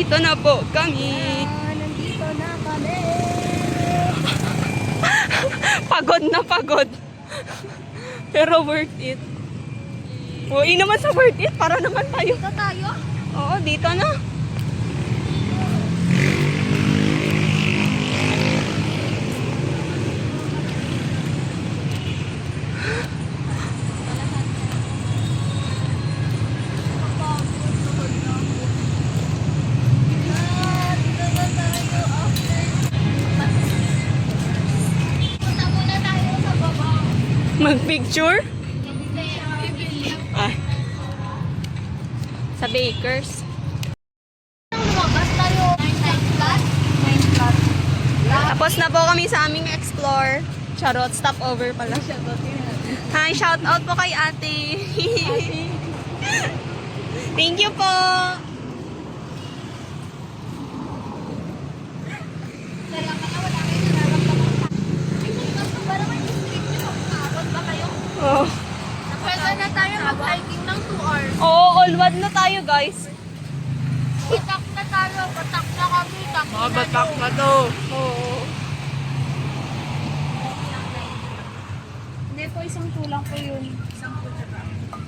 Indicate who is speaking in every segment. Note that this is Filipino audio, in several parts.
Speaker 1: Nandito na po kami.
Speaker 2: Nandito na kami.
Speaker 1: Pagod na pagod. Pero worth it. Uy naman sa worth it. Para naman tayo.
Speaker 2: Dito tayo?
Speaker 1: Oo, dito na. Mag-picture? Ah. Sa Bakers.
Speaker 2: Lumabas tayo. 9 plus? 9 plus.
Speaker 1: Tapos na po kami sa aming explore. Charot, stopover pala. Hi, shout out po kay ate. Thank you po. Oh.
Speaker 2: Pwede na tayo mag-hiking ng 2 hours.
Speaker 1: Oo, all-wad na tayo, guys.
Speaker 2: Batak na tayo. Batak na kami.
Speaker 1: Batak na to. Oo.
Speaker 2: Hindi po, isang tulang po yun.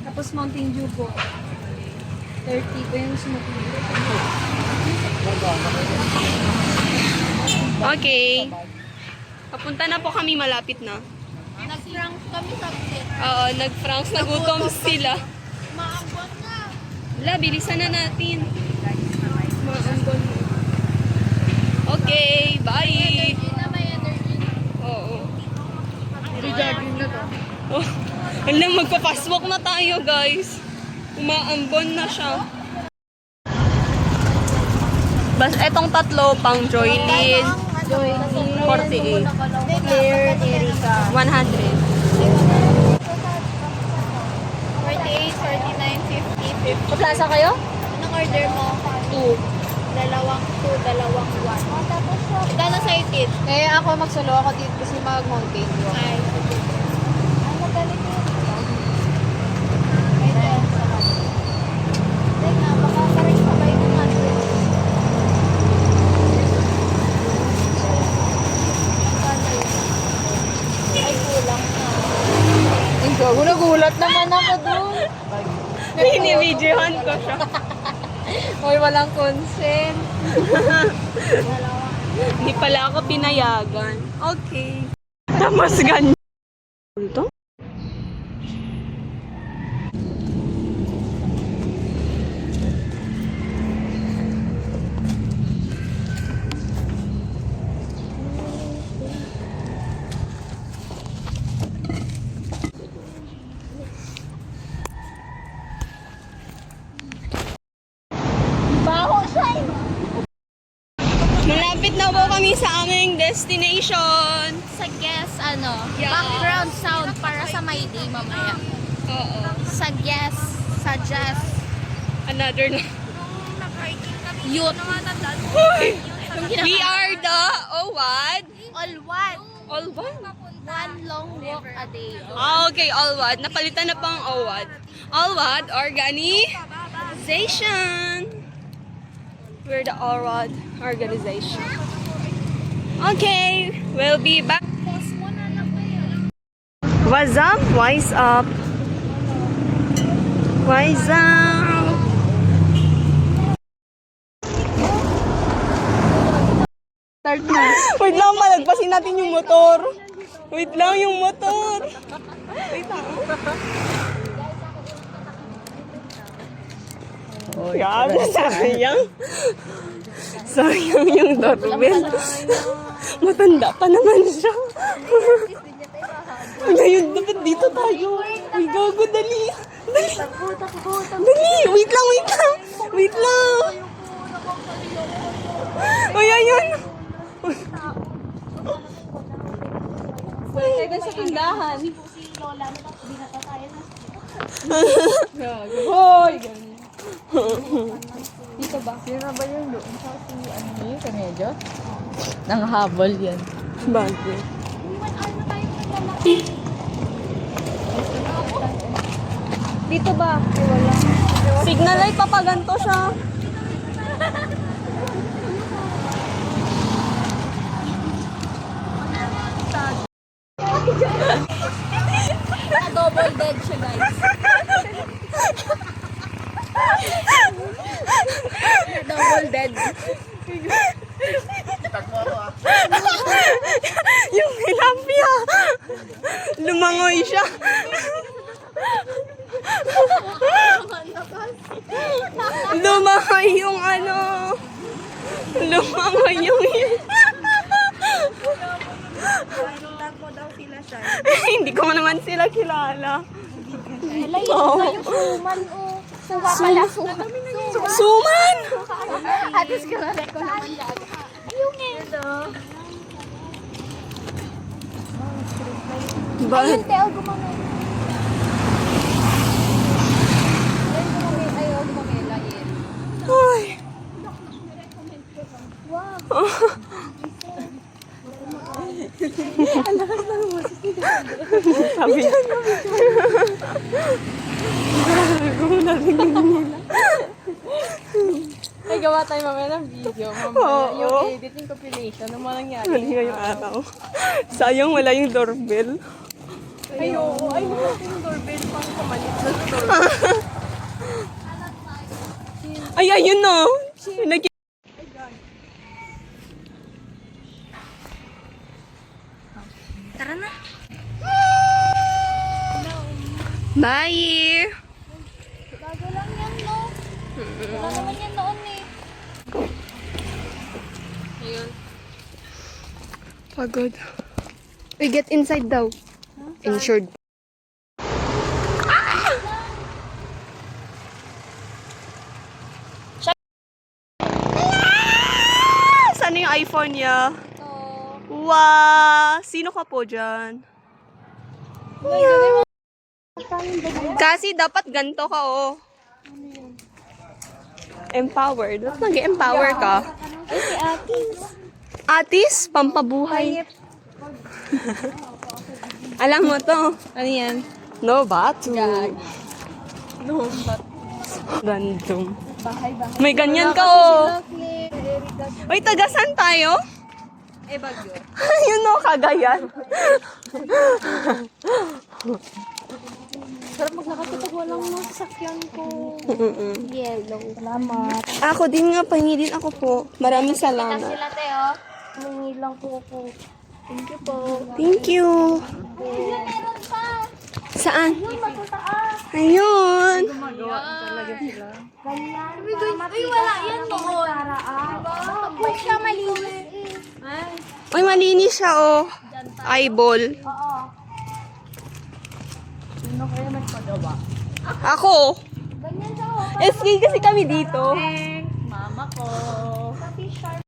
Speaker 2: Tapos Mountain Dew po. 30 po yung smoothie.
Speaker 1: Okay. Papunta na po kami, malapit na.
Speaker 2: Nag-prank kami sa pit.
Speaker 1: Oo, nag-franks, nagutom sila.
Speaker 2: Maambon na.
Speaker 1: Wala, bilisan na natin. Maambon na. Okay, bye.
Speaker 2: Energy na, may energy na.
Speaker 1: Oo.
Speaker 2: Recharging na to.
Speaker 1: Oh, alam, magpa-fastwalk na tayo, guys. Umaambon na siya. Bas, etong tatlo pang Joylyn. 48.
Speaker 2: Claire, Erika.
Speaker 1: 100.
Speaker 2: 48, 49, 50, 50.
Speaker 1: Plaza kayo?
Speaker 2: Anong order mo?
Speaker 1: 2.
Speaker 2: Dalawang 2, dalawang 1. Ikaw na sa itin.
Speaker 3: Eh, ako magsolo ako dito kasi mag-mountain walk.
Speaker 2: Ay, sige. Ay, magaling yun. Ay, na. Teka, baka parang sabay ng natin. Ay, kulang na.
Speaker 3: Ikaw, nagulat naman ako doon.
Speaker 1: Hinibidyohan ko siya.
Speaker 3: Hoy, walang consent.
Speaker 1: Hindi pala ako pinayagan. Okay. Tapos ganyan. Ito? Malapit na po kami sa aming destination.
Speaker 2: Sa guest, ano,
Speaker 1: Yeah.
Speaker 2: background sound para sa my day mamaya.
Speaker 1: Oo.
Speaker 2: Sa guest, sa jazz.
Speaker 1: Another na.
Speaker 2: Youth.
Speaker 1: We are the OWAD.
Speaker 2: All one.
Speaker 1: All what?
Speaker 2: One long walk a day.
Speaker 1: Ah, okay, OWAD. Napalitan na pang OWAD. OWAD Organization. We're the OWAD Organization. Okay, we'll be back.
Speaker 2: Pause mo na lang kayo.
Speaker 1: What's up? Wise up? Wise up?
Speaker 3: Start na.
Speaker 1: Wait lang, malagpasin natin yung motor. Wait lang, yung motor. Wait lang. Oh, grabe, sayang. Sayang yung doorbell. Matanda pa naman siya. Ngayon, dapat dito tayo. Uy, gago, dali. Dali. Dali, wait lang, wait lang. Wait lang. Uy, ayun.
Speaker 3: Kaya doon sa tindahan. Hoy! Dito ba? Sino ba yung doon sa si ano yun? Kamedyo? Nang habol yan.
Speaker 1: Bagay.
Speaker 3: Dito ba? Wala.
Speaker 1: Signal light, papaganto siya.
Speaker 2: Double dead siya, guys. Double dead.
Speaker 1: Yung tilapia. Lumangoy siya. Lumangoy yung ano. Lumangoy yung Hindi ko naman sila kilala.
Speaker 2: Alay, yung suman, oh. Suwa pala.
Speaker 1: Suman!
Speaker 2: Atis ka na ko naman dyan. Yung ito.
Speaker 1: Bakit?
Speaker 2: Ayun, Teo, gumamay. Ayaw, gumamay. Lain.
Speaker 1: Ay.
Speaker 2: Wow.
Speaker 1: Sabi niya.
Speaker 3: Ay, gawa tayo mamaya ng video. Mamaya,
Speaker 1: Oo.
Speaker 3: yung editing compilation, ano mga nangyari.
Speaker 1: Mali ngayong araw. Sayang wala yung doorbell.
Speaker 3: Ay, oo. Ay, bukas yung doorbell pang kamalit na store.
Speaker 1: Ay, ayun no.
Speaker 2: Tara na.
Speaker 1: Bye!
Speaker 2: Bago lang yan, no? Wala naman yan noon, eh.
Speaker 1: Pagod. We get inside daw. Insured. Saan yung iPhone niya?
Speaker 2: So,
Speaker 1: Wow! Sino ka po dyan? Kasi dapat ganito ka, oh. Empowered. Ba't nag-empower ka?
Speaker 2: ay, si Atis.
Speaker 1: Atis, pampabuhay. Alam mo to.
Speaker 3: Ano yan?
Speaker 1: No batu.
Speaker 3: Gag. No, but...
Speaker 1: Random.
Speaker 2: Bahay-bahay.
Speaker 1: May ganyan ka, oh.
Speaker 2: Erika.
Speaker 1: Uy, taga saan tayo?
Speaker 3: Eh, Bagyo.
Speaker 1: Yun no, Cagayan.
Speaker 2: Sarap pag nakatutog walang mga sasakyan ko. Yellow. Salamat.
Speaker 1: Ako din nga, pahingi din ako po. Maraming
Speaker 2: Kita
Speaker 1: salamat.
Speaker 2: sila, Teo. Humingi lang po ako. Thank you po.
Speaker 1: Thank you.
Speaker 2: Meron pa.
Speaker 1: Saan?
Speaker 2: Yung matutaas.
Speaker 1: Ayun.
Speaker 3: Gumagawa talaga sila.
Speaker 2: Ganyan. Uy, wala yan noon. Push ka malinis eh.
Speaker 1: Uy, malinis siya, oh. Eyeball.
Speaker 2: Oo.
Speaker 3: Sino kaya nagpagawa?
Speaker 1: Ako.
Speaker 2: Ganyan siya. Oh.
Speaker 1: SK kasi kami dito.
Speaker 3: Mama ko.
Speaker 2: Pati sharp